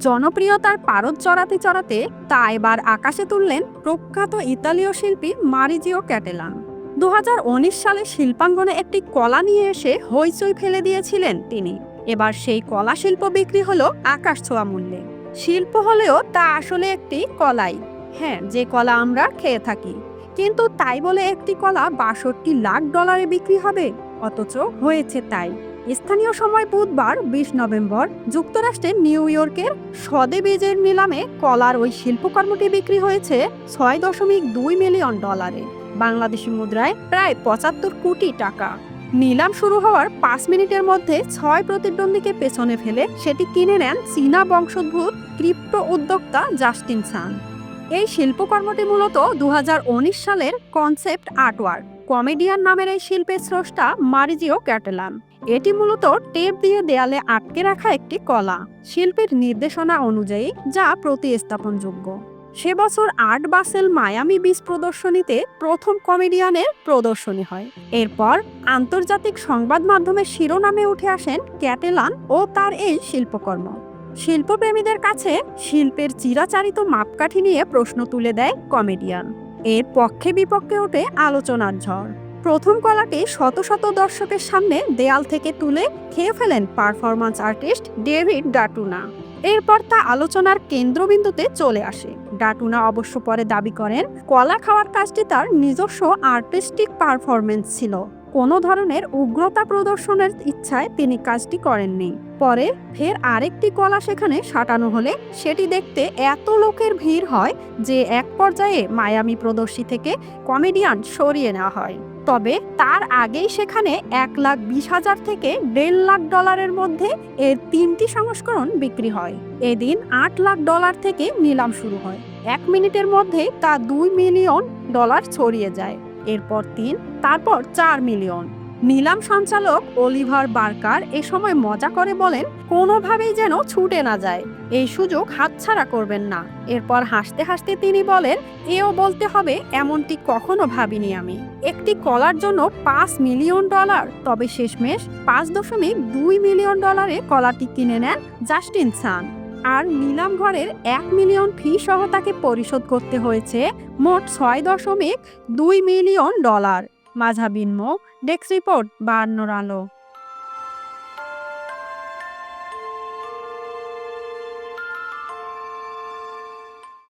জনপ্রিয়তার পারদ চড়াতে চড়াতে তা এবার আকাশে তুললেন প্রখ্যাত ইতালীয় শিল্পী মারিজিও ক্যাটেলান। 2019 সালে শিল্পাঙ্গনে একটি কলা নিয়ে এসে হইচই ফেলে দিয়েছিলেন তিনি। এবার সেই কলা শিল্প বিক্রি হলো আকাশ ছোঁয়া মূল্যে। শিল্প হলেও তা আসলে একটি কলাই। হ্যাঁ, যে কলা আমরা খেয়ে থাকি। কিন্তু তাই বলে একটি কলা 62 লাখ ডলারে বিক্রি হবে? অথচ হয়েছে তাই। স্থানীয় সময় বুধবার 20 নভেম্বর যুক্তরাষ্ট্রের নিউ ইয়র্কের সদেবেজের নিলামে কলার ওই শিল্পকর্মটি বিক্রি হয়েছে 6.2 মিলিয়ন ডলারে, বাংলাদেশি মুদ্রায় প্রায় 75 কোটি টাকা। নিলাম শুরু হওয়ার 5 মিনিটের মধ্যে 6 প্রতিদ্বন্দ্বীকে পেছনে ফেলে সেটি কিনে নেন চীনা বংশোদ্ভূত ক্রিপ্টো উদ্যোক্তা জাস্টিন সান। এই শিল্পকর্মটি মূলত 2019 সালের কনসেপ্ট আর্টওয়ার্ক। কমেডিয়ান নামের এই শিল্পের স্রষ্টা মারিজিও ক্যাটেলান। এটি মূলত টেপ দিয়ে দেয়ালে আটকে রাখা একটি কলা, শিল্পীর নির্দেশনা অনুযায়ী, যা প্রতিস্থাপনযোগ্য। সে বছর আর্ট বাসেল মায়ামি বিচ প্রদর্শনীতে প্রথম কমেডিয়ানের প্রদর্শনী হয়। এরপর আন্তর্জাতিক সংবাদ মাধ্যমের শিরোনামে উঠে আসেন ক্যাটেলান ও তার এই শিল্পকর্ম। শিল্পপ্রেমীদের কাছে শিল্পের চিরাচারিত মাপকাঠি নিয়ে প্রশ্ন তুলে দেয় কমেডিয়ান। এর পক্ষে বিপক্ষে ওঠে আলোচনার ঝড়। প্রথম কলাটি শত শত দর্শকের সামনে দেয়াল থেকে তুলে খেয়ে ফেলেন পারফরম্যান্স আর্টিস্ট ডেভিড ডাটুনা। এরপর তা আলোচনার কেন্দ্রবিন্দুতে চলে আসে। ডাটুনা অবশ্য পরে দাবি করেন, কলা খাওয়ার কাজটি তার নিজস্ব আর্টিস্টিক পারফরমেন্স ছিল। কোনো ধরনের উগ্রতা প্রদর্শনের ইচ্ছায় তিনি কাজটি করেননি। পরে ফের আরেকটি কলা সেখানে সাঁটানো হলে সেটি দেখতে এত লোকের ভিড় হয় যে এক পর্যায়ে মায়ামি প্রদর্শনী থেকে কমেডিয়ান সরিয়ে নেওয়া হয়। তবে তার আগেই সেখানে 1,20,000 থেকে $1.5 লাখ মধ্যে এর 3টি সংস্করণ বিক্রি হয়। এদিন $8 লাখ থেকে নিলাম শুরু হয়। 1 মিনিটের মধ্যেই তা $2 মিলিয়ন ছড়িয়ে যায়। এরপর 3, তারপর 4 মিলিয়ন। নিলাম সঞ্চালক অলিভার বার্কার এ সময় মজা করে বলেন, কোনোভাবেই যেন ছুটে না যায়, এই সুযোগ হাতছাড়া করবেন না। এরপর হাসতে হাসতে তিনি বলেন, এও বলতে হবে এমনটি কখনো ভাবিনি আমি। একটি কলার জন্য $5 মিলিয়ন। তবে শেষমেশ $5.2 মিলিয়ন কলাটি কিনে নেন জাস্টিন সান। আর নিলাম ঘরের 1 মিলিয়ন ফি সহ তাকে পরিশোধ করতে হয়েছে মোট $6.2 মিলিয়ন। মাঝাবিন মো, ডেস্ক রিপোর্ট, 52 আলো।